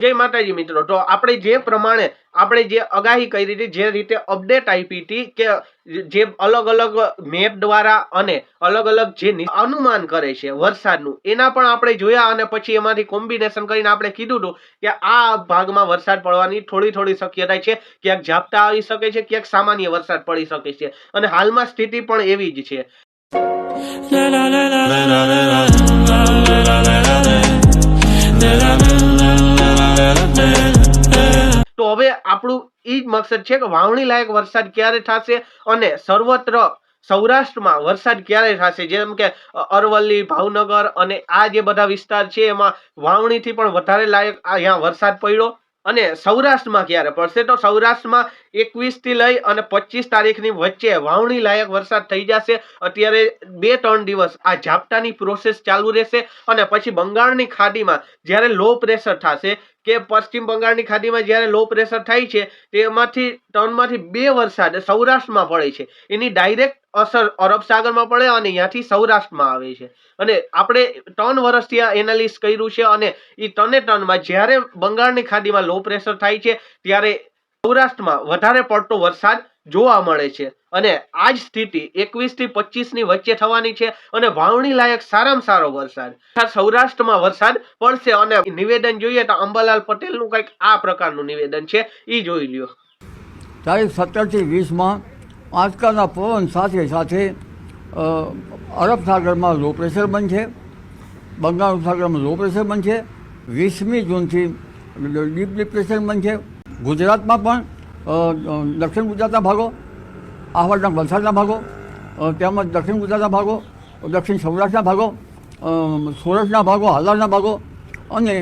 જય માતાજી મિત્રો। તો આપણે જે પ્રમાણે આપણે જે આગાહી કરી હતી, જે રીતે અપડેટ આપી હતી કે જે અલગ અલગ મેપ દ્વારા અને અલગ અલગ જે અનુમાન કરે છે વરસાદનું, એના પણ આપણે જોયા અને પછી એમાંથી કોમ્બિનેશન કરીને આપણે કીધું હતું કે આ ભાગમાં વરસાદ પડવાની થોડી થોડી શક્યતા છે, ક્યાંક ઝાપટા આવી શકે છે, ક્યાંક સામાન્ય વરસાદ પડી શકે છે અને હાલમાં સ્થિતિ પણ એવી જ છે। તો હવે આપણું ઈ જ મકસદ છે કે વાવણી લાયક વરસાદ ક્યારે થશે અને સર્વત્ર સૌરાષ્ટ્રમાં વરસાદ ક્યારે થશે, જેમ કે અરવલ્લી, ભાવનગર અને આ જે બધા વિસ્તાર છે એમાં વાવણીથી પણ વધારે લાયક અહીંયા વરસાદ પડ્યો અને સૌરાષ્ટ્રમાં ક્યારે પડશે। તો સૌરાષ્ટ્રમાં 21 થી લઈ અને 25 તારીખની વચ્ચે વાવણી લાયક વરસાદ થઈ જશે। અત્યારે 2-3 દિવસ આ ઝાપટાની પ્રોસેસ ચાલુ રહેશે અને પછી બંગાળની ખાડીમાં જ્યારે લો પ્રેશર થશે કે પશ્ચિમ બંગાળની ખાડીમાં જ્યારે લો પ્રેશર થાય છે તેમાંથી 3માંથી 2 વરસાદ સૌરાષ્ટ્રમાં પડે છે, એની ડાયરેક્ટ અસર અરબ સાગરમાં પડે અને અહીંયાથી સૌરાષ્ટ્રમાં આવે છે। અને આપણે 3 વર્ષથી આ એનાલિસ કર્યું છે અને એ 3માં જ્યારે બંગાળની ખાડીમાં લો પ્રેશર થાય છે ત્યારે સૌરાષ્ટ્રમાં વધારે પડતો વરસાદ જોવા મળે છે અને આ જ સ્થિતિ 21 થી 25 ની વચ્ચે થવાની છે અને વાવણી લાયક સારામાં સારો વરસાદ સૌરાષ્ટ્રમાં વરસાદ પડશે। અને નિવેદન જોઈએ તો અંબાલાલ પટેલનું કંઈક આ પ્રકારનું નિવેદન છે, એ જોઈ લ્યો। તારીખ 17 થી 20માં આજકાલના પવન સાથે સાથે અરબ સાગરમાં લો પ્રેશર બનશે, બંગાળ ઉપસાગરમાં લો પ્રેશર બનશે, 20મી જૂનથી ડીપ ડિપ્રેશન બનશે। ગુજરાતમાં પણ દક્ષિણ ગુજરાતના ભાગો, આહવાના વલસાડના ભાગો, તેમજ દક્ષિણ ગુજરાતના ભાગો, દક્ષિણ સૌરાષ્ટ્રના ભાગો, સૌરાષ્ટ્રના ભાગો, હાલારના ભાગો અને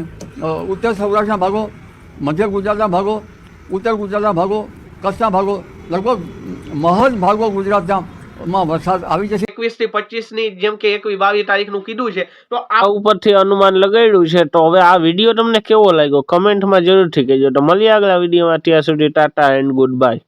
ઉત્તર સૌરાષ્ટ્રના ભાગો, મધ્ય ગુજરાતના ભાગો, ઉત્તર ગુજરાતના ભાગો, કચ્છના ભાગો, લગભગ મહદ ભાગો ગુજરાતમાં વરસાદ આવી જશે। 21 થી 25 ની જેમ કે 21-22 તારીખનું કીધું છે, તો આ ઉપરથી અનુમાન લગાડ્યું છે। તો હવે આ વિડીયો તમને કેવો લાગ્યો કમેન્ટમાં જરૂરથી કહેજો। તો મળીએ આગલા વિડીયોમાં, ત્યાં સુધી ટાટા એન્ડ ગુડ બાય।